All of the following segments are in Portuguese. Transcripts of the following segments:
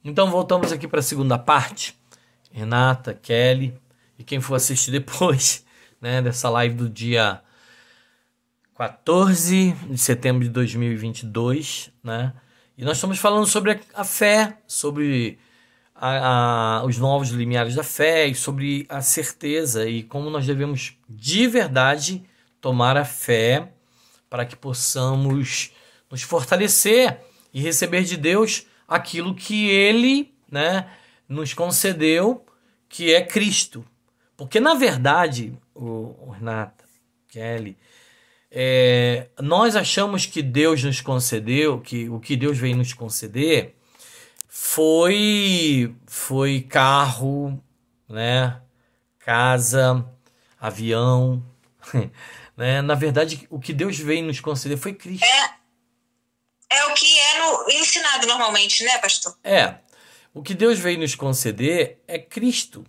Então voltamos aqui para a segunda parte. Renata, Kelly e quem for assistir depois, né, dessa live do dia 14 de setembro de 2022, né? E nós estamos falando sobre a fé, sobre os novos limiares da fé e sobre a certeza e como nós devemos de verdade tomar a fé para que possamos nos fortalecer e receber de Deus aquilo que Ele, né, nos concedeu, que é Cristo. Porque, na verdade, o Renata, Kelly, nós achamos que Deus nos concedeu, que o que Deus veio nos conceder foi carro, né, casa, avião, né? Na verdade, o que Deus veio nos conceder foi Cristo. É o que ensinado normalmente, né, pastor? O que Deus veio nos conceder é Cristo.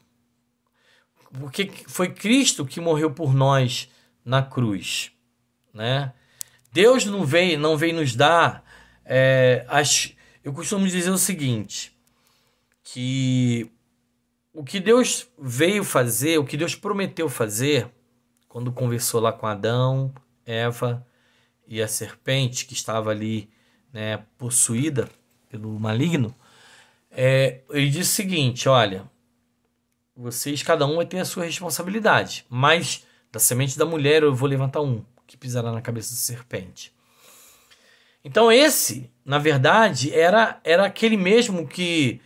Porque foi Cristo que morreu por nós na cruz, né? Deus não veio nos dar eu costumo dizer o seguinte, que o que Deus veio fazer, o que Deus prometeu fazer, quando conversou lá com Adão, Eva e a serpente que estava ali, né, possuída pelo maligno, ele disse o seguinte: olha, vocês, cada um vai ter a sua responsabilidade, mas da semente da mulher eu vou levantar um que pisará na cabeça da serpente. Então esse, na verdade, era aquele mesmo que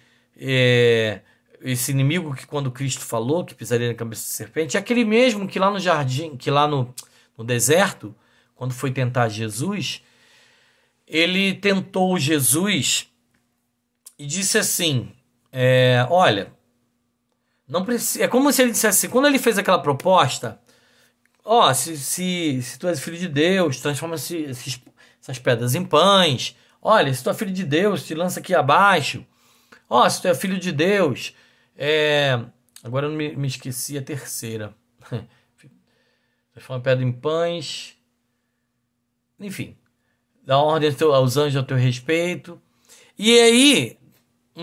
esse inimigo que quando Cristo falou que pisaria na cabeça da serpente, é aquele mesmo que lá no jardim, que lá no deserto, quando foi tentar Jesus, ele tentou Jesus e disse assim, olha, não precisa, é como se ele dissesse assim, quando ele fez aquela proposta, se tu és filho de Deus, transforma essas pedras em pães. Olha, se tu é filho de Deus, te lança aqui abaixo. Se tu é filho de Deus, agora eu me esqueci a terceira. Transforma a pedra em pães. Enfim, dá ordem aos anjos a teu respeito. E aí,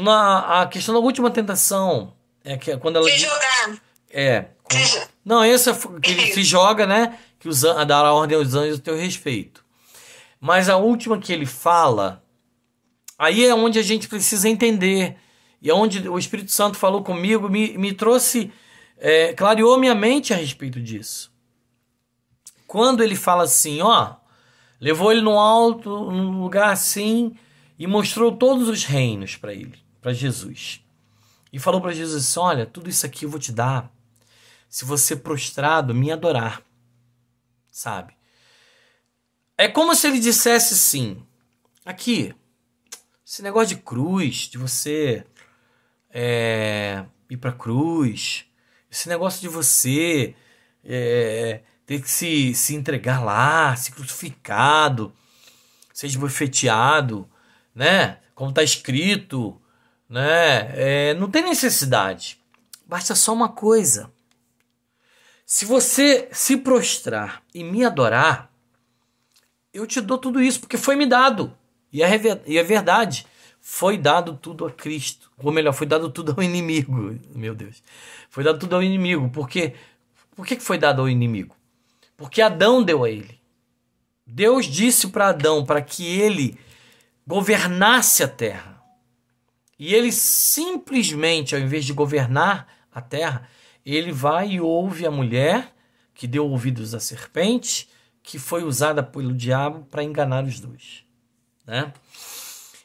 a questão da última tentação é que quando ela se jogar. Não, essa que ele se joga, né? Que dará ordem aos anjos a teu respeito. Mas a última que ele fala, aí é onde a gente precisa entender. E é onde o Espírito Santo falou comigo, me trouxe, clareou minha mente a respeito disso. Quando ele fala assim, levou ele num lugar assim, e mostrou todos os reinos para ele, para Jesus. E falou para Jesus assim, olha, tudo isso aqui eu vou te dar se você prostrado me adorar, sabe? É como se ele dissesse assim, aqui, esse negócio de cruz, de você ir pra cruz, esse negócio de você ter que se entregar lá, ser crucificado, ser esbofeteado, né? Como está escrito, né? Não tem necessidade. Basta só uma coisa. Se você se prostrar e me adorar, eu te dou tudo isso, porque foi me dado. E é verdade. Foi dado tudo a Cristo. Ou melhor, foi dado tudo ao inimigo. Meu Deus. Foi dado tudo ao inimigo. Por que foi dado ao inimigo? Porque Adão deu a ele. Deus disse para Adão para que ele governasse a terra. E ele simplesmente, ao invés de governar a terra, ele vai e ouve a mulher que deu ouvidos à serpente, que foi usada pelo diabo para enganar os dois, né?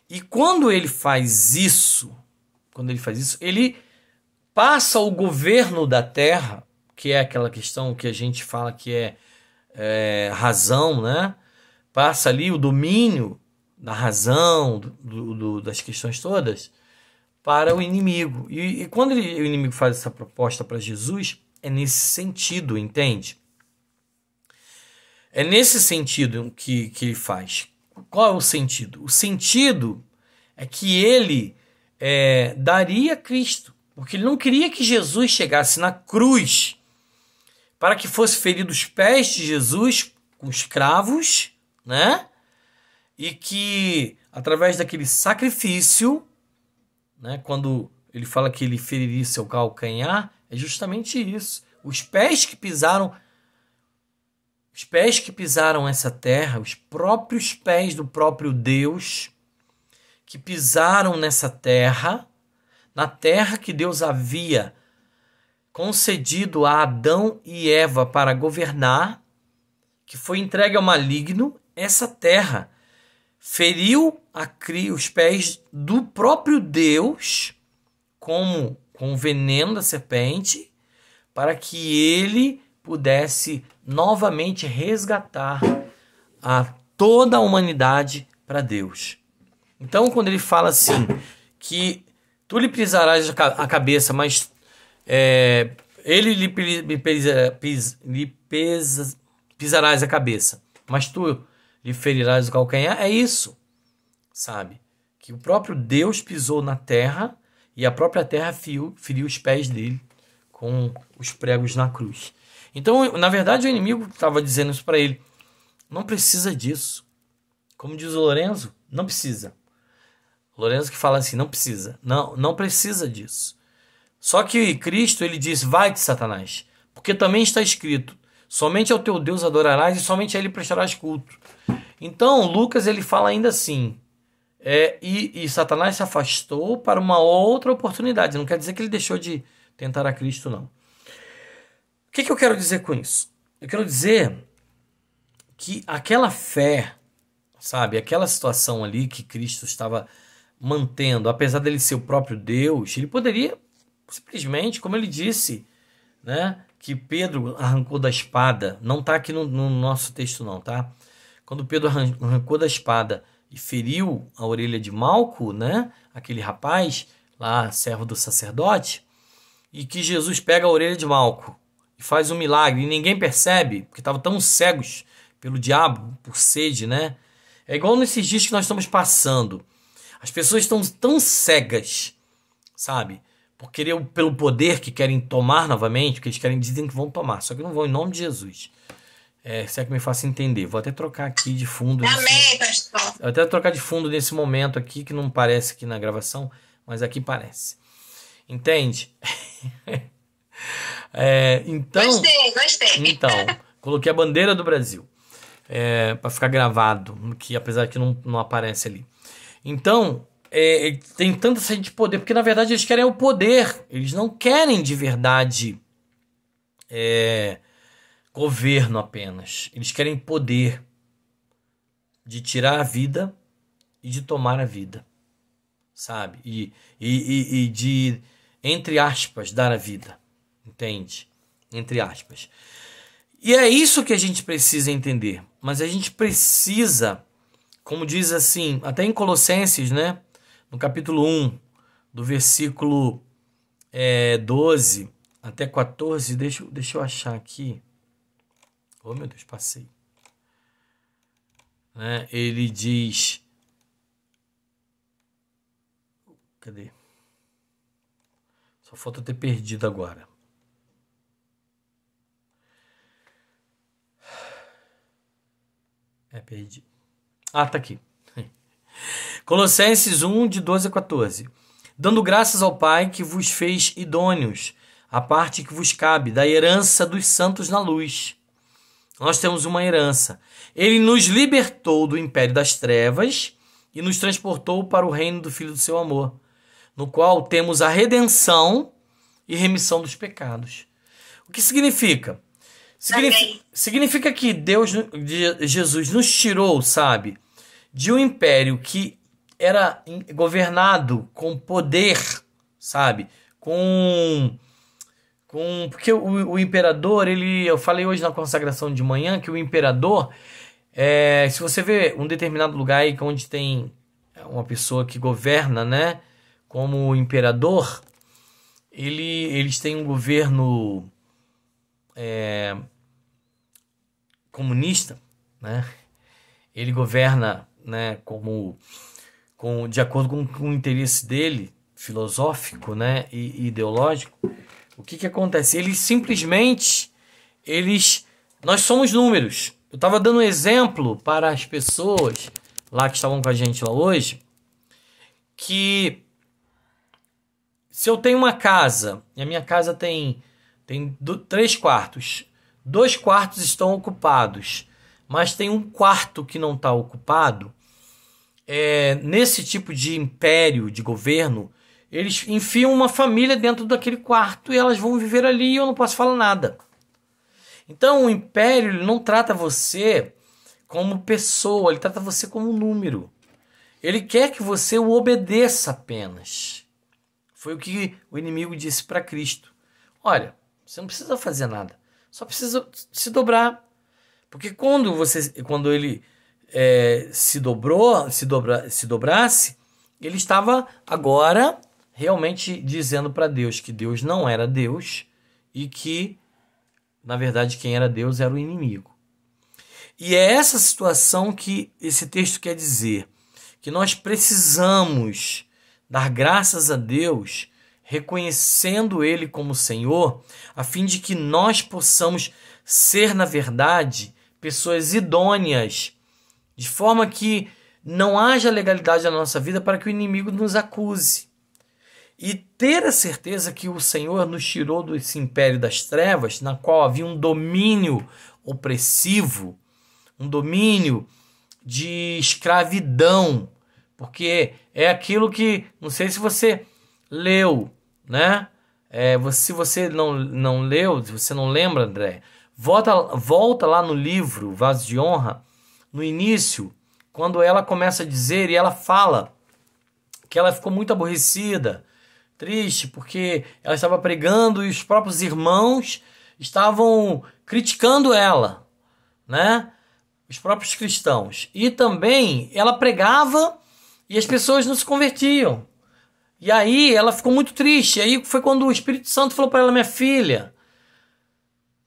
E quando ele faz isso, ele passa o governo da terra, que é aquela questão que a gente fala que é razão, né? Passa ali o domínio da razão, das questões todas, para o inimigo. E quando o inimigo faz essa proposta para Jesus, é nesse sentido, entende? É nesse sentido que ele faz. Qual é o sentido? O sentido é que ele daria Cristo, porque ele não queria que Jesus chegasse na cruz para que fosse ferido os pés de Jesus com os cravos, né? E que, através daquele sacrifício, né? Quando ele fala que ele feriria seu calcanhar, é justamente isso. Os pés que pisaram essa terra, os próprios pés do próprio Deus que pisaram nessa terra, na terra que Deus havia concedido a Adão e Eva para governar, que foi entregue ao maligno, essa terra feriu os pés do próprio Deus com o veneno da serpente, para que ele pudesse novamente resgatar a toda a humanidade para Deus. Então, quando ele fala assim, que tu lhe pisarás a cabeça, mas ele lhe pisarás a cabeça, mas tu lhe ferirás o calcanhar, é isso, sabe? Que o próprio Deus pisou na terra e a própria terra feriu os pés dele com os pregos na cruz. Então, na verdade, o inimigo estava dizendo isso para ele. Não precisa disso. Como diz o Lorenzo, não precisa. O Lorenzo que fala assim, não precisa. Não precisa disso. Só que Cristo, ele diz, vai-te, Satanás, porque também está escrito, somente ao teu Deus adorarás e somente a ele prestarás culto. Então, Lucas, ele fala ainda assim, e Satanás se afastou para uma outra oportunidade. Não quer dizer que ele deixou de tentar a Cristo, não. O que eu quero dizer com isso? Eu quero dizer que aquela fé, sabe, aquela situação ali que Cristo estava mantendo, apesar dele ser o próprio Deus, ele poderia simplesmente, como ele disse, né, que Pedro arrancou da espada, não está aqui no nosso texto não, tá? Quando Pedro arrancou da espada e feriu a orelha de Malco, né, aquele rapaz lá, servo do sacerdote, e que Jesus pega a orelha de Malco e faz um milagre, e ninguém percebe, porque estavam tão cegos pelo diabo, por sede, né? É igual nesses dias que nós estamos passando. As pessoas estão tão cegas, sabe? Pelo poder que querem tomar novamente, porque eles dizem que vão tomar, só que não vão em nome de Jesus. Se é que me faça entender. Vou até trocar aqui de fundo. Amém, pastor. Vou até trocar de fundo nesse momento aqui, que não parece aqui na gravação, mas aqui parece. Entende? Então, Gostei. Então, coloquei a bandeira do Brasil para ficar gravado, que apesar que não aparece ali. Então, tem tanta sede de poder, porque na verdade eles querem o poder, eles não querem de verdade governo apenas, eles querem poder de tirar a vida e de tomar a vida, sabe? E de, entre aspas, dar a vida, entende? Entre aspas. E é isso que a gente precisa entender, mas a gente precisa, como diz assim, até em Colossenses, né? No capítulo 1, do versículo 12 até 14, deixa eu achar aqui. Oh, meu Deus, passei. Né? Ele diz... Cadê? Só falta ter perdido agora. Perdi. Tá aqui. Colossenses 1, de 12 a 14. Dando graças ao Pai que vos fez idôneos, a parte que vos cabe, da herança dos santos na luz. Nós temos uma herança. Ele nos libertou do império das trevas e nos transportou para o reino do Filho do seu amor, no qual temos a redenção e remissão dos pecados. O que significa? Significa que Jesus nos tirou, sabe, de um império que era governado com poder, sabe, porque o imperador, eu falei hoje na consagração de manhã que o imperador, se você vê um determinado lugar aí onde tem uma pessoa que governa, né, como imperador, eles têm um governo comunista, né? Ele governa, né, de acordo com o interesse dele, filosófico, né, e ideológico. O que acontece? Nós somos números. Eu estava dando um exemplo para as pessoas lá que estavam com a gente lá hoje, que se eu tenho uma casa, e a minha casa tem 3 quartos, 2 quartos estão ocupados, mas tem um quarto que não está ocupado, nesse tipo de império, de governo, eles enfiam uma família dentro daquele quarto e elas vão viver ali e eu não posso falar nada. Então o império ele não trata você como pessoa, ele trata você como número. Ele quer que você o obedeça apenas. Foi o que o inimigo disse para Cristo. Olha, você não precisa fazer nada, só precisa se dobrar. Porque quando ele se dobrasse, ele estava agora realmente dizendo para Deus que Deus não era Deus e que, na verdade, quem era Deus era o inimigo. E é essa situação que esse texto quer dizer, que nós precisamos dar graças a Deus, reconhecendo Ele como Senhor, a fim de que nós possamos ser, na verdade, pessoas idôneas, de forma que não haja legalidade na nossa vida para que o inimigo nos acuse. E ter a certeza que o Senhor nos tirou desse império das trevas, na qual havia um domínio opressivo, um domínio de escravidão, porque é aquilo que, não sei se você leu, né? Se você não leu, se você não lembra, André, volta lá no livro Vaso de Honra, no início, quando ela começa a dizer, e ela fala que ela ficou muito aborrecida, triste, porque ela estava pregando e os próprios irmãos estavam criticando ela, né? Os próprios cristãos. E também ela pregava e as pessoas não se convertiam. E aí ela ficou muito triste. E aí foi quando o Espírito Santo falou para ela: minha filha,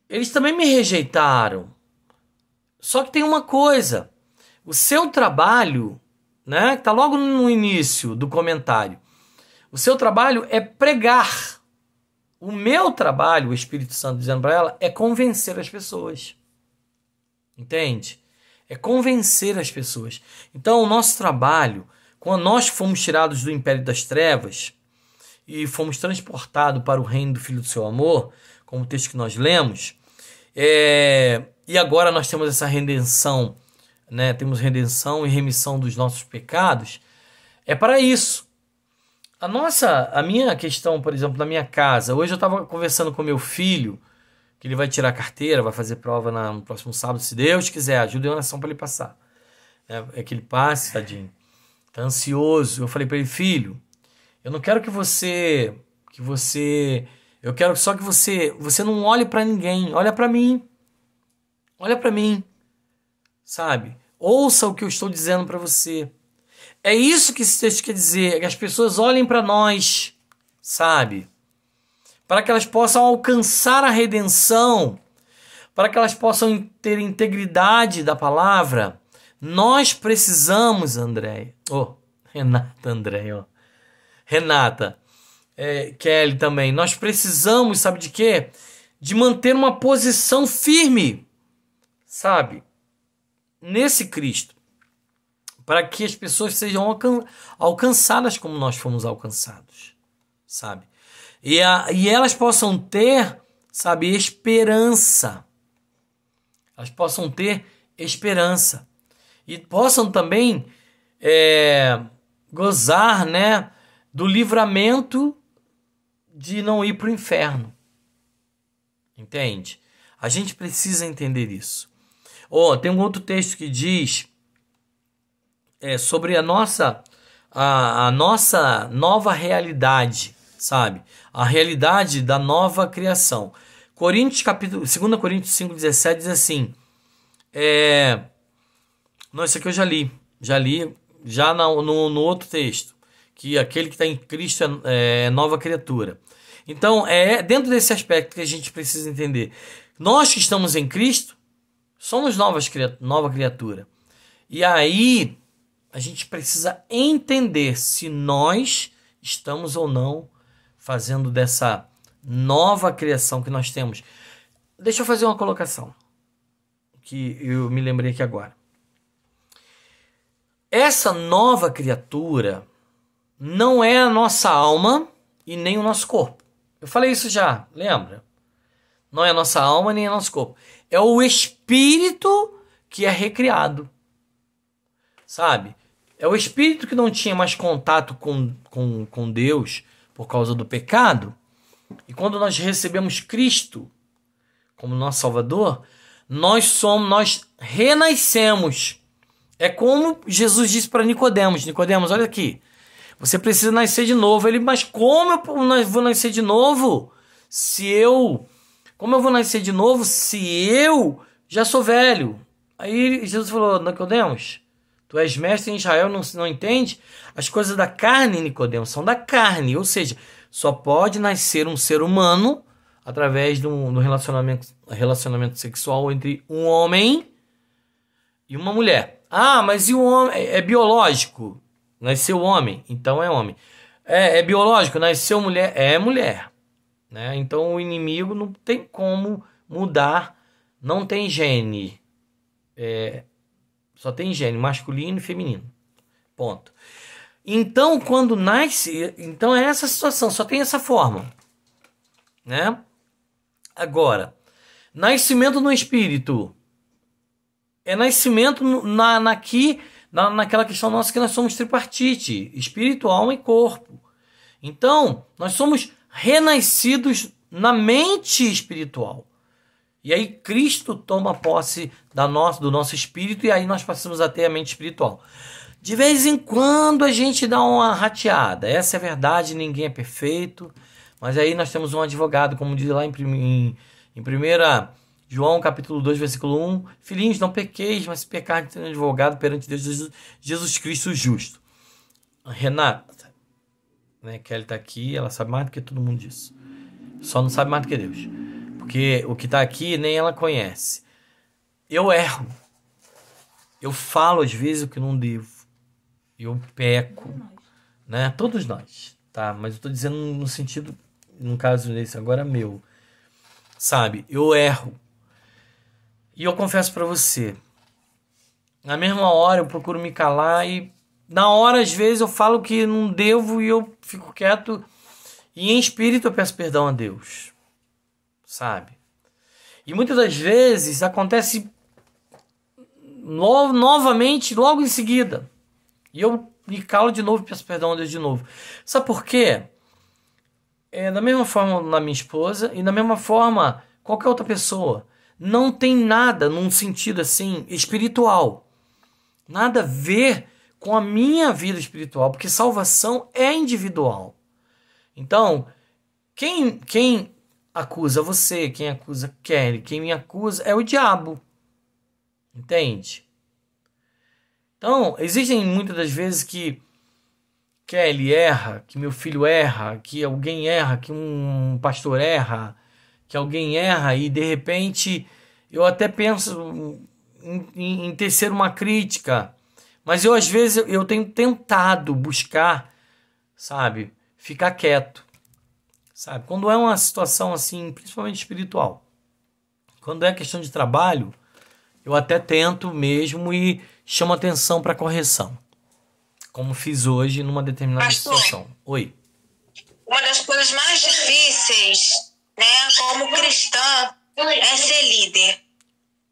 eles também me rejeitaram. Só que tem uma coisa, o seu trabalho, né, que está logo no início do comentário, o seu trabalho é pregar. O meu trabalho, o Espírito Santo dizendo para ela, é convencer as pessoas. Entende? É convencer as pessoas. Então, o nosso trabalho, quando nós fomos tirados do império das trevas e fomos transportados para o reino do Filho do seu amor, como o texto que nós lemos, e agora nós temos essa redenção, né? Temos redenção e remissão dos nossos pecados, é para isso. A minha questão, por exemplo, na minha casa, hoje eu estava conversando com meu filho, que ele vai tirar a carteira, vai fazer prova no próximo sábado, se Deus quiser, ajuda em oração para ele passar. É que ele passe, tadinho. Tá ansioso. Eu falei para ele: filho, eu não quero que você, eu quero só que você não olhe para ninguém, olha para mim. Olha para mim, sabe? Ouça o que eu estou dizendo para você. É isso que esse texto quer dizer, que as pessoas olhem para nós, sabe? Para que elas possam alcançar a redenção, para que elas possam ter integridade da palavra. Nós precisamos, Renata, Kelly também, nós precisamos, sabe de quê? De manter uma posição firme, sabe? Nesse Cristo, para que as pessoas sejam alcançadas como nós fomos alcançados, sabe? E elas possam ter, sabe, esperança. Elas possam ter esperança. E possam também gozar, né, do livramento de não ir para o inferno. Entende? A gente precisa entender isso. Tem um outro texto que diz sobre a nossa nova realidade, sabe? A realidade da nova criação. 2 Coríntios 5,17 diz assim, não, isso aqui eu já li no outro texto, que aquele que está em Cristo é nova criatura. Então, dentro desse aspecto que a gente precisa entender. Nós que estamos em Cristo, somos nova criatura. E aí, a gente precisa entender se nós estamos ou não fazendo dessa nova criação que nós temos. Deixa eu fazer uma colocação, que eu me lembrei aqui agora. Essa nova criatura não é a nossa alma e nem o nosso corpo. Eu falei isso já, lembra? Não é a nossa alma nem o nosso corpo. É o espírito que é recriado. Sabe? É o espírito que não tinha mais contato com Deus por causa do pecado. E quando nós recebemos Cristo como nosso Salvador, nós renascemos. É como Jesus disse para Nicodemos. Nicodemos, olha aqui. Você precisa nascer de novo. Ele, mas como eu vou nascer de novo? Como eu vou nascer de novo se eu já sou velho? Aí Jesus falou, Nicodemos, tu és mestre em Israel, não entende? As coisas da carne, Nicodemos, são da carne. Ou seja, só pode nascer um ser humano através do relacionamento sexual entre um homem e uma mulher. Ah, mas e o homem? É biológico? Nasceu homem, então é homem. É biológico? Nasceu mulher? É mulher. Né? Então o inimigo não tem como mudar. Não tem gene. Só tem gene masculino e feminino. Ponto. Então quando nasce... Então é essa situação. Só tem essa forma. Né? Agora, nascimento no espírito. É nascimento naquela questão nossa que nós somos tripartite, espírito, alma e corpo. Então, nós somos renascidos na mente espiritual. E aí Cristo toma posse do nosso espírito e aí nós passamos a ter a mente espiritual. De vez em quando a gente dá uma rateada. Essa é a verdade, ninguém é perfeito. Mas aí nós temos um advogado, como diz lá em 1 João capítulo 2, versículo 1. Filhinhos, não pequeis, mas se pecar, tem um advogado perante Deus, Jesus Cristo justo. Renata, né, que ela está aqui, ela sabe mais do que todo mundo disso. Só não sabe mais do que Deus. Porque o que está aqui nem ela conhece. Eu erro. Eu falo às vezes o que não devo. Eu peco. Né? Todos nós. Tá? Mas eu estou dizendo no sentido, no caso desse agora meu. Sabe? Eu erro. E eu confesso para você, na mesma hora eu procuro me calar e na hora às vezes eu falo que não devo e eu fico quieto e em espírito eu peço perdão a Deus, sabe? E muitas das vezes acontece novamente logo em seguida e eu me calo de novo e peço perdão a Deus de novo. Sabe por quê? Da mesma forma na minha esposa e da mesma forma qualquer outra pessoa. Não tem nada num sentido assim espiritual. Nada a ver com a minha vida espiritual, porque salvação é individual. Então, quem acusa você, quem acusa Kelly, quem me acusa é o diabo. Entende? Então, existem muitas das vezes que Kelly erra, que meu filho erra, que alguém erra, que um pastor erra, que alguém erra e de repente eu até penso em tecer uma crítica, mas eu às vezes eu tenho tentado buscar, sabe, ficar quieto, sabe, quando é uma situação assim, principalmente espiritual, quando é questão de trabalho, eu até tento mesmo e chamo atenção para correção, como fiz hoje numa determinada situação. Oi. Uma das coisas mais difíceis, né, como cristã, é ser líder,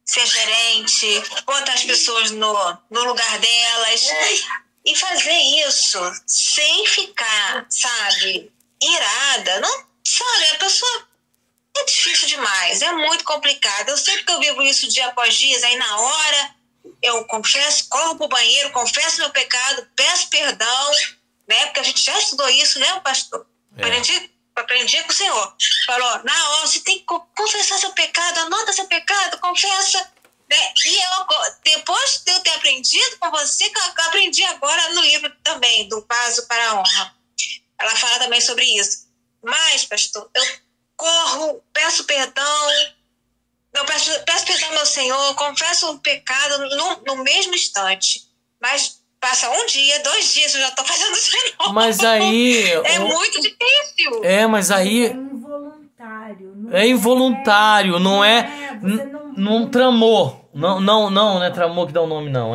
ser gerente, botar as pessoas no lugar delas e fazer isso sem ficar, sabe, irada. Não, sabe, a pessoa é difícil demais, é muito complicado. Eu sei que eu vivo isso dia após dia, aí na hora eu confesso, corro pro banheiro, confesso meu pecado, peço perdão, né, porque a gente já estudou isso, né, pastor? Aprendi com o Senhor. Falou, na hora você tem que confessar seu pecado, anota seu pecado, confessa. Né? E depois de eu ter aprendido com você, que eu aprendi agora no livro também, do Vaso para a Honra. Ela fala também sobre isso. Mas, pastor, eu corro, peço perdão, peço perdão ao meu Senhor, confesso o pecado no mesmo instante. Mas passa um dia, 2 dias, eu já tô fazendo isso de novo. Mas aí... muito difícil. Mas aí... É involuntário. É involuntário, não é... Não tramou. Não é tramou que dá o nome, não.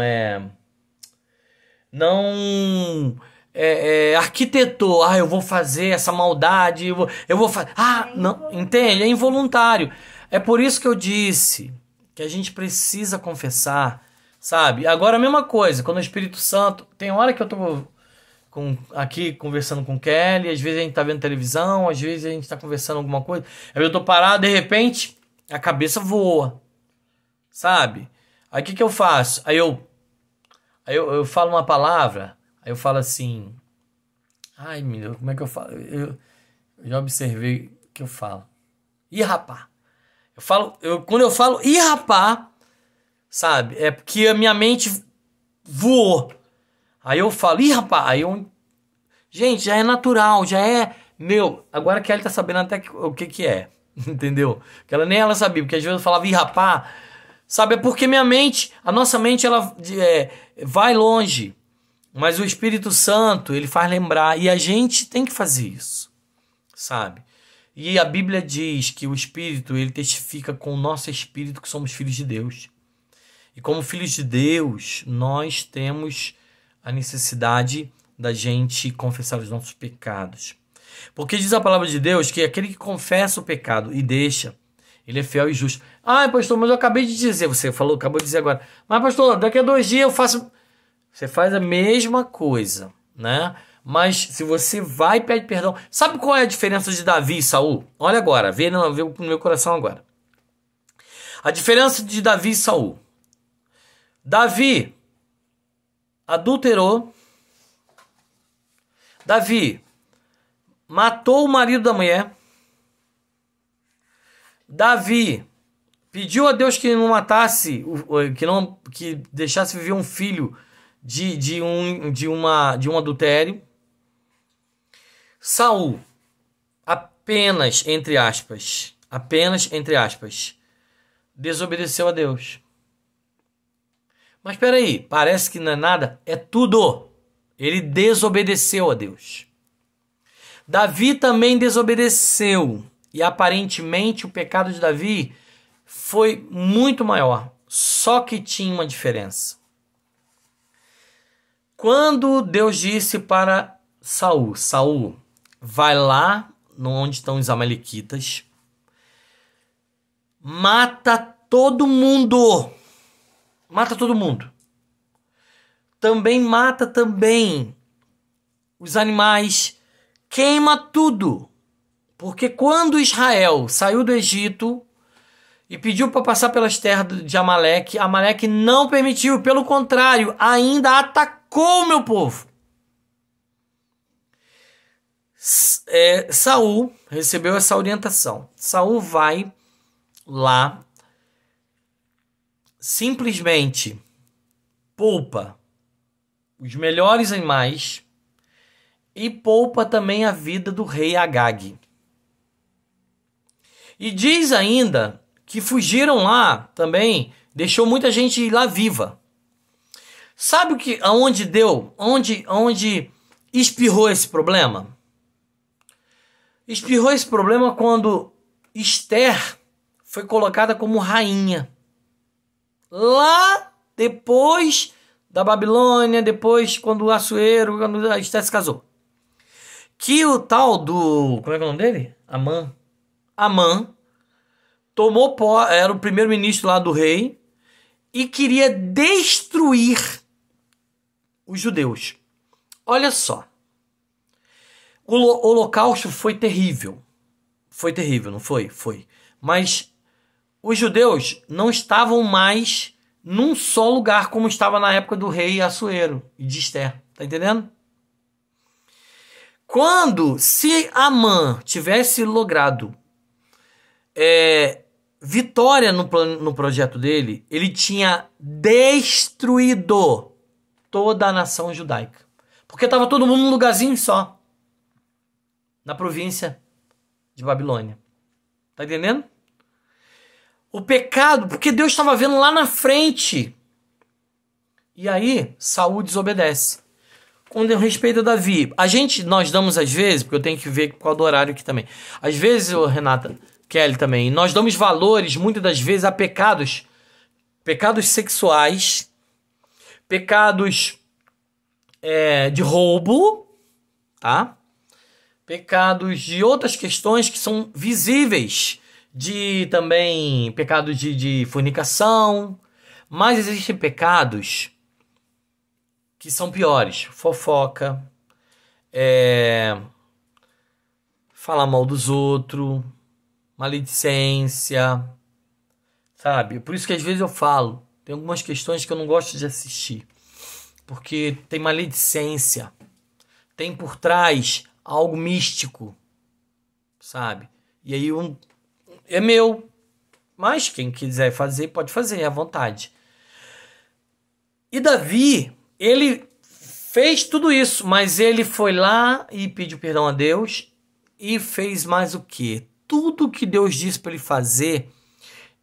Não... arquitetou. Eu vou fazer essa maldade, eu vou fazer. Não, entende? É involuntário. É por isso que eu disse que a gente precisa confessar, sabe? Agora a mesma coisa, quando o Espírito Santo... Tem hora que eu tô aqui conversando com o Kelly, às vezes a gente tá vendo televisão, às vezes a gente tá conversando alguma coisa, aí eu tô parado, de repente, a cabeça voa, sabe? Aí o que eu faço? Aí eu falo uma palavra, aí eu falo assim... Ai, meu Deus, como é que eu falo? Eu já observei o que eu falo. Ih, rapá. Quando eu falo ih, rapá, sabe? É porque a minha mente voou. Aí eu falo, ih, rapá. Gente, já é natural, já é... agora que ela tá sabendo até o que é. Entendeu? Que nem ela sabia, porque às vezes eu falava ih, rapá. Sabe? É porque a nossa mente, ela vai longe. Mas o Espírito Santo, ele faz lembrar. E a gente tem que fazer isso, sabe? E a Bíblia diz que o Espírito, ele testifica com o nosso Espírito que somos filhos de Deus. E como filhos de Deus, nós temos a necessidade da gente confessar os nossos pecados. Porque diz a palavra de Deus que aquele que confessa o pecado e deixa, ele é fiel e justo. Pastor, mas eu acabei de dizer, acabou de dizer agora. Mas pastor, daqui a 2 dias eu faço... Você faz a mesma coisa, né? Mas se você vai e pede perdão... Sabe qual é a diferença de Davi e Saul? Olha agora, vê no meu coração agora. A diferença de Davi e Saul. Davi adulterou. Davi matou o marido da mulher. Davi pediu a Deus que não matasse, que deixasse viver um filho de um adultério. Saul, apenas entre aspas, desobedeceu a Deus. Mas espera aí, parece que não é nada, é tudo. Ele desobedeceu a Deus. Davi também desobedeceu. E aparentemente o pecado de Davi foi muito maior. Só que tinha uma diferença. Quando Deus disse para Saul, Saul, vai lá onde estão os amalequitas, mata todo mundo. Mata todo mundo. Mata os animais. Queima tudo. Porque quando Israel saiu do Egito e pediu para passar pelas terras de Amaleque, Amaleque não permitiu. Pelo contrário, ainda atacou o meu povo. Saul recebeu essa orientação. Saul vai lá, simplesmente poupa os melhores animais e poupa também a vida do rei Agag. E diz ainda que fugiram lá também, deixou muita gente lá viva. Sabe aonde espirrou esse problema? Espirrou esse problema quando Esther foi colocada como rainha. Lá depois da Babilônia, depois quando a Esther se casou. Que o tal do... Como é que é o nome dele? Amã era o primeiro-ministro lá do rei e queria destruir os judeus. Olha só. O holocausto foi terrível. Foi terrível, não foi? Foi. Mas os judeus não estavam mais num só lugar como estava na época do rei Assuero e de Esther. Tá entendendo? Se Amã tivesse logrado vitória no projeto dele, ele tinha destruído toda a nação judaica. Porque estava todo mundo num lugarzinho só. Na província de Babilônia. Tá entendendo? O pecado, porque Deus estava vendo lá na frente. E aí, Saul desobedece. Com respeito a Davi, nós damos às vezes, porque eu tenho que ver qual do horário aqui também. Às vezes, Renata, Kelly também, nós damos valores, muitas das vezes, a pecados sexuais, pecados de roubo, tá? Pecados de outras questões que são visíveis, de também pecados de fornicação, mas existem pecados que são piores, fofoca, falar mal dos outros, maledicência, sabe? Por isso que às vezes eu falo, tem algumas questões que eu não gosto de assistir, porque tem maledicência, tem por trás algo místico, sabe? E aí é meu, mas quem quiser fazer, pode fazer à vontade. E Davi, ele fez tudo isso, mas ele foi lá e pediu perdão a Deus e fez mais o quê? Tudo que Deus disse para ele fazer,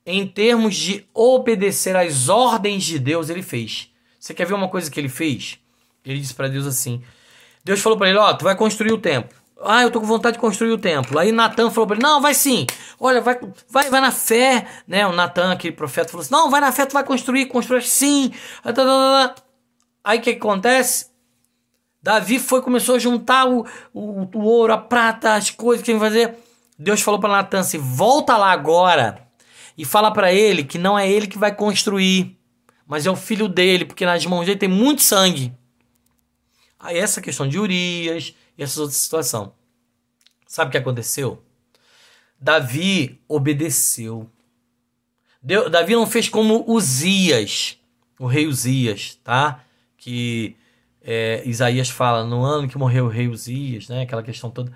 em termos de obedecer às ordens de Deus, ele fez. Você quer ver uma coisa que ele fez? Ele disse para Deus assim, Deus falou para ele, tu vai construir o templo. Eu tô com vontade de construir o templo. Aí Natan falou para ele, não, vai sim. Olha, vai na fé, né? O Natan, aquele profeta, falou assim, não, vai na fé, tu vai construir sim. Aí o que acontece? Davi começou a juntar o ouro, a prata, as coisas que ele ia fazer. Deus falou para Natan assim, volta lá agora e fala para ele que não é ele que vai construir, mas é o filho dele, porque nas mãos dele tem muito sangue. Aí essa questão de Urias e essa outra situação. Sabe o que aconteceu? Davi obedeceu. Davi não fez como Uzias, o rei Uzias, tá? Que Isaías fala, no ano que morreu o rei Uzias, né? Aquela questão toda.